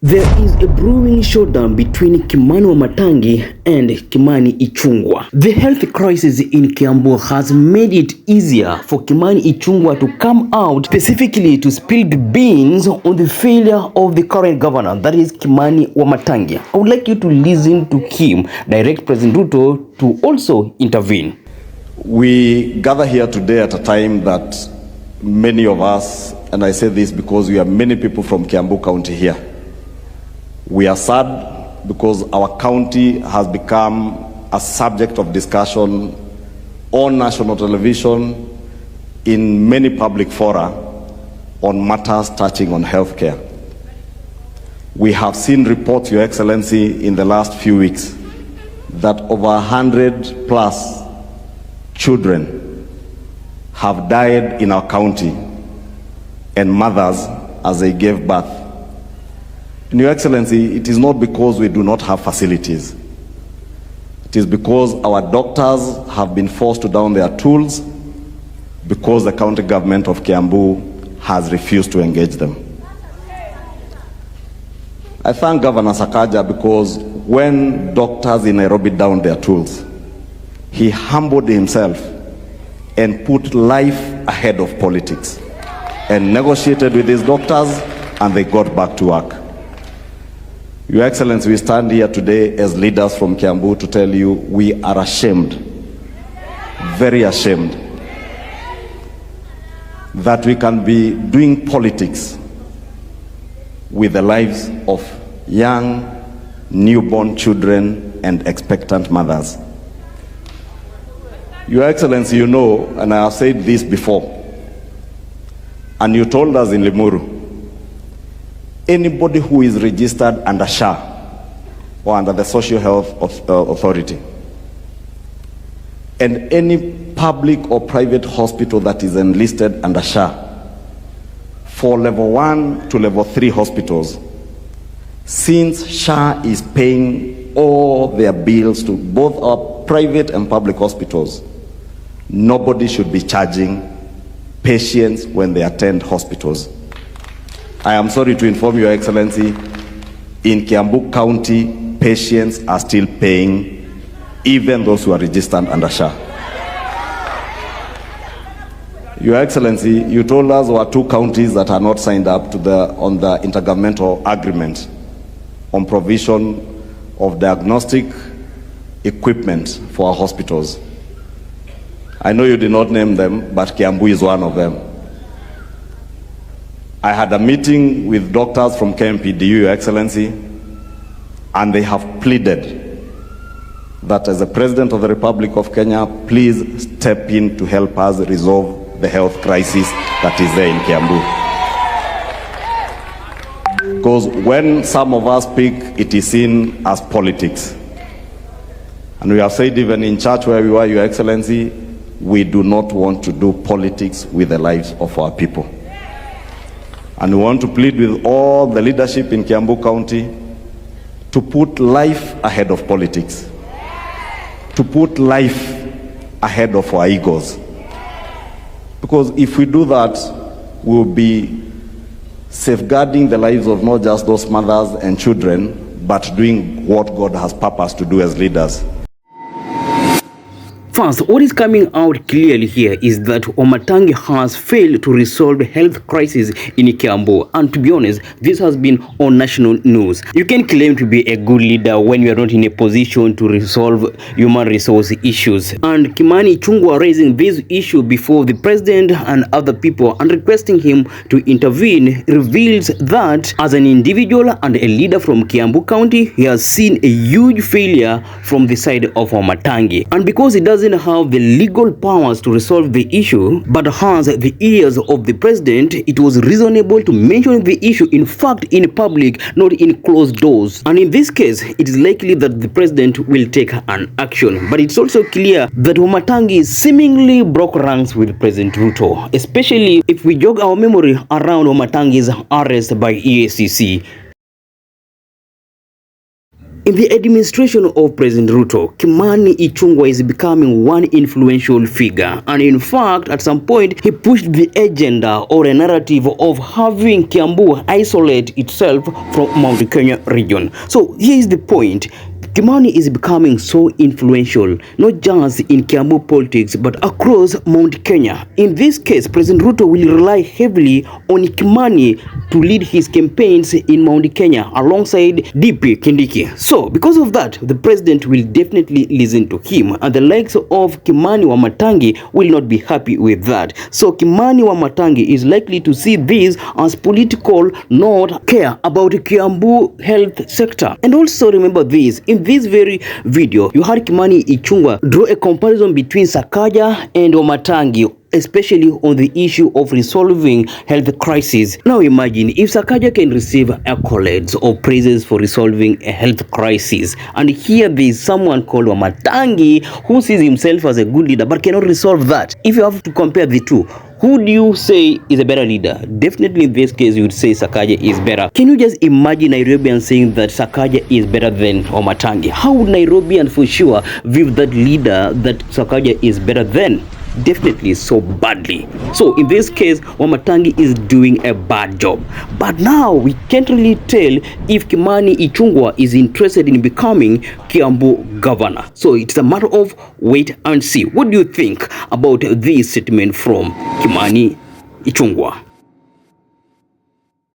There is a brewing showdown between Kimani Wamatangi and Kimani Ichung'wah. The health crisis in Kiambu has made it easier for Kimani Ichung'wah to come out specifically to spill the beans on the failure of the current governor, that is Kimani Wamatangi. I would like you to listen to him direct President Ruto to also intervene. We gather here today at a time that many of us, and I say this because we have many people from Kiambu County here, we are sad because our county has become a subject of discussion on national television, in many public fora, on matters touching on healthcare. We have seen reports, Your Excellency, in the last few weeks that over 100 plus children have died in our county, and mothers as they gave birth. And Your Excellency, it is not because we do not have facilities. It is because our doctors have been forced to down their tools because the county government of Kiambu has refused to engage them. I thank Governor Sakaja because when doctors in Nairobi downed their tools, he humbled himself and put life ahead of politics and negotiated with his doctors, and they got back to work. Your Excellency, we stand here today as leaders from Kiambu to tell you we are ashamed, very ashamed, that we can be doing politics with the lives of young, newborn children and expectant mothers. Your Excellency, you know, and I have said this before, and you told us in Limuru, anybody who is registered under SHA or under the Social Health Authority, and any public or private hospital that is enlisted under SHA, for level 1 to level 3 hospitals, since SHA is paying all their bills to both our private and public hospitals, nobody should be charging patients when they attend hospitals. I am sorry to inform Your Excellency, in Kiambu County, patients are still paying, even those who are registered under SHA. Your Excellency, you told us there are 2 counties that are not signed up to on the intergovernmental agreement on provision of diagnostic equipment for our hospitals. I know you did not name them, but Kiambu is one of them. I had a meeting with doctors from KMPDU, Your Excellency, and they have pleaded that as the President of the Republic of Kenya, please step in to help us resolve the health crisis that is there in Kiambu. Because when some of us speak, it is seen as politics. And we have said even in church where we were, Your Excellency, we do not want to do politics with the lives of our people. And we want to plead with all the leadership in Kiambu County to put life ahead of politics, to put life ahead of our egos. Because if we do that, we'll be safeguarding the lives of not just those mothers and children, but doing what God has purposed to do as leaders. First, what is coming out clearly here is that Wamatangi has failed to resolve the health crisis in Kiambu, and to be honest, this has been on national news. You can claim to be a good leader when you are not in a position to resolve human resource issues. And Kimani Ichung'wah raising this issue before the president and other people and requesting him to intervene reveals that as an individual and a leader from Kiambu County, he has seen a huge failure from the side of Wamatangi. And because he doesn't have the legal powers to resolve the issue, but has the ears of the president, it was reasonable to mention the issue, in fact, in public, not in closed doors. And in this case, it is likely that the president will take an action. But it's also clear that Wamatangi seemingly broke ranks with President Ruto, especially if we jog our memory around Wamatangi's arrest by EACC. In the administration of President Ruto, Kimani Ichung'wah is becoming one influential figure, and in fact, at some point, he pushed the agenda or a narrative of having Kiambu isolate itself from Mount Kenya region. So here is the point. Kimani is becoming so influential, not just in Kiambu politics, but across Mount Kenya. In this case, President Ruto will rely heavily on Kimani to lead his campaigns in Mount Kenya alongside DP Kindiki. So, because of that, the president will definitely listen to him, and the likes of Kimani Wamatangi will not be happy with that. So, Kimani Wamatangi is likely to see this as political, not care about Kiambu health sector. And also remember this, in this very video, you heard Kimani Ichung'wah draw a comparison between Sakaja and Wamatangi, especially on the issue of resolving health crisis. Now imagine if Sakaja can receive accolades or praises for resolving a health crisis, and here there is someone called Wamatangi who sees himself as a good leader but cannot resolve that. If you have to compare the two, who do you say is a better leader? Definitely in this case, you would say Sakaja is better. Can you just imagine Nairobians saying that Sakaja is better than Wamatangi? How would Nairobians for sure view that leader that Sakaja is better than? Definitely so badly. So in this case, Wamatangi is doing a bad job. But now we can't really tell if Kimani Ichung'wah is interested in becoming Kiambu governor. So it's a matter of wait and see. What do you think about this statement from Kimani Ichung'wah?